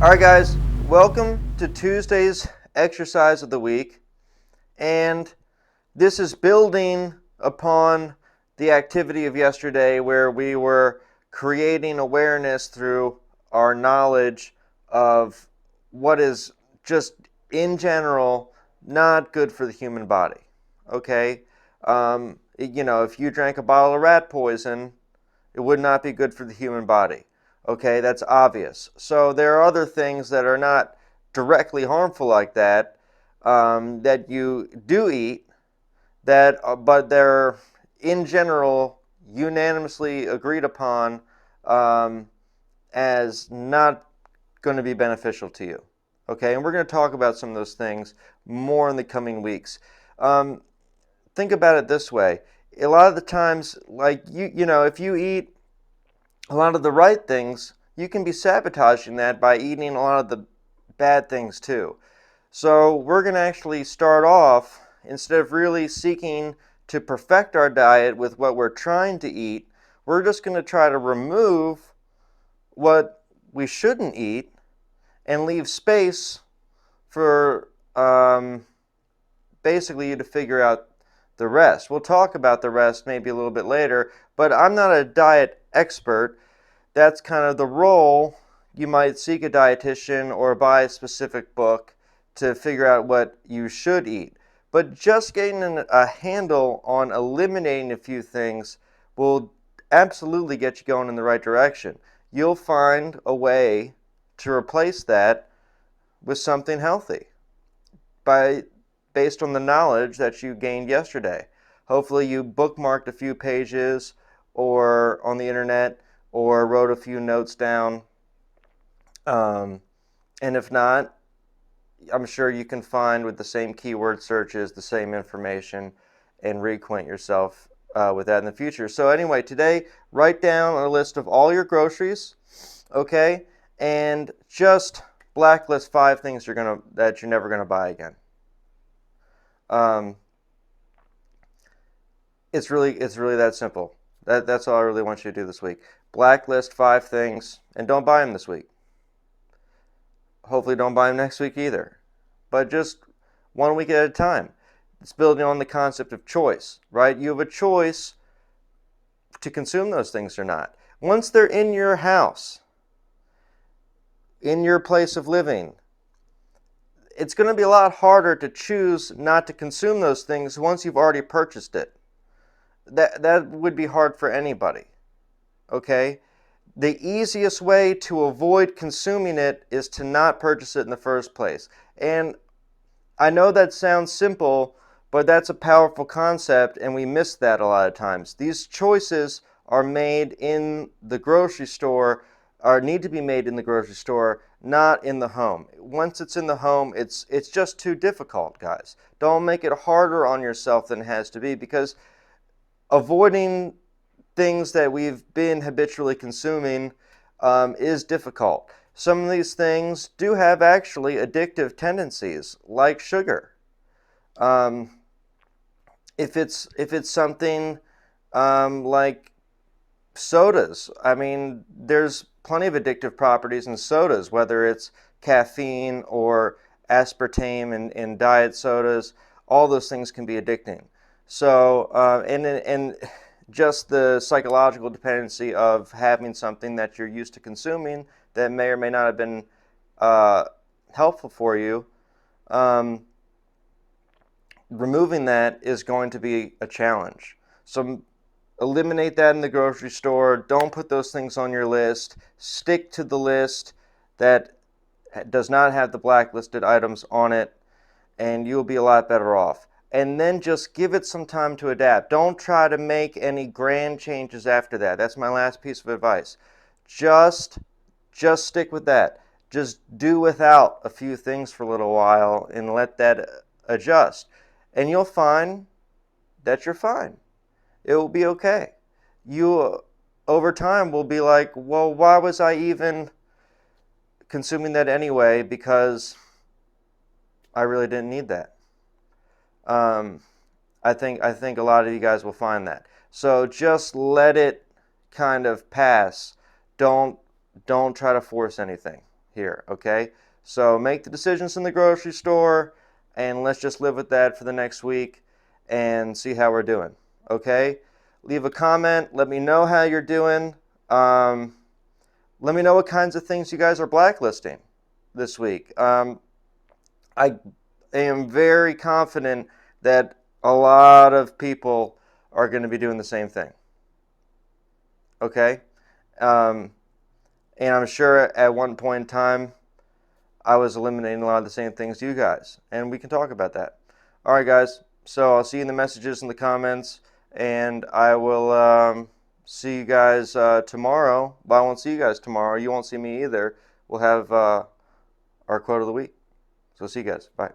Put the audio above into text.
All right, guys, welcome to Tuesday's exercise of the week. And this is building upon the activity of yesterday where we were creating awareness through our knowledge of what is just in general not good for the human body. Okay? If you drank a bottle of rat poison, it would not be good for the human body. Okay, that's obvious. So there are other things that are not directly harmful like that that you do eat but they're in general unanimously agreed upon um, as not going to be beneficial to you. Okay, and we're going to talk about some of those things more in the coming weeks. Um, think about it this way: a lot of the times, like if you eat a lot of the right things, you can be sabotaging that by eating a lot of the bad things too. So we're going to actually start off, instead of really seeking to perfect our diet with what we're trying to eat, we're just going to try to remove what we shouldn't eat and leave space for basically you to figure out the rest. We'll talk about the rest maybe a little bit later, but I'm not a diet expert. That's kind of the role. You might seek a dietitian or buy a specific book to figure out what you should eat. But just getting a handle on eliminating a few things will absolutely get you going in the right direction. You'll find a way to replace that with something healthy by based on the knowledge that you gained yesterday. Hopefully you bookmarked a few pages or on the internet or wrote a few notes down. Um, and if not, I'm sure you can find with the same keyword searches the same information and reacquaint yourself with that in the future. So anyway, today write down a list of all your groceries, okay, and just blacklist 5 things that you're never gonna buy again. Um, it's really that simple. That's all I really want you to do this week. Blacklist 5 things and don't buy them this week. Hopefully don't buy them next week either. But just 1 week at a time. It's building on the concept of choice, right? You have a choice to consume those things or not. Once they're in your house, in your place of living, it's going to be a lot harder to choose not to consume those things once you've already purchased it. That would be hard for anybody. Okay? The easiest way to avoid consuming it is to not purchase it in the first place. And I know that sounds simple, but that's a powerful concept, and we miss that a lot of times. These choices are made in the grocery store, or need to be made in the grocery store, not in the home. Once it's in the home, it's just too difficult, guys. Don't make it harder on yourself than it has to be, because avoiding things that we've been habitually consuming is difficult. Some of these things do have actually addictive tendencies, like sugar. Um, if it's something like sodas, I mean, there's plenty of addictive properties in sodas, whether it's caffeine or aspartame in diet sodas. All those things can be addicting. So, and just the psychological dependency of having something that you're used to consuming that may or may not have been uh, helpful for you. Um, Removing that is going to be a challenge. So eliminate that in the grocery store. Don't put those things on your list. Stick to the list that does not have the blacklisted items on it, and you'll be a lot better off. And then just give it some time to adapt. Don't try to make any grand changes after that. That's my last piece of advice. Just just stick with that. Just do without a few things for a little while and let that adjust. And you'll find that you're fine. It will be okay. You, over time, will be like, well, why was I even consuming that anyway? Because I really didn't need that. Um, I think a lot of you guys will find that. So just let it kind of pass. Don't don't try to force anything. here, okay? So make the decisions in the grocery store, and let's just live with that for the next week and see how we're doing, okay? Leave a comment. Let me know how you're doing. Let me know what kinds of things you guys are blacklisting this week. I am very confident that a lot of people are going to be doing the same thing, okay? Um, and I'm sure at one point in time, I was eliminating a lot of the same things you guys, and we can talk about that. All right, guys. So I'll see you in the messages in the comments, and I will see you guys tomorrow. But I won't see you guys tomorrow. You won't see me either. We'll have our quote of the week. So see you guys. Bye.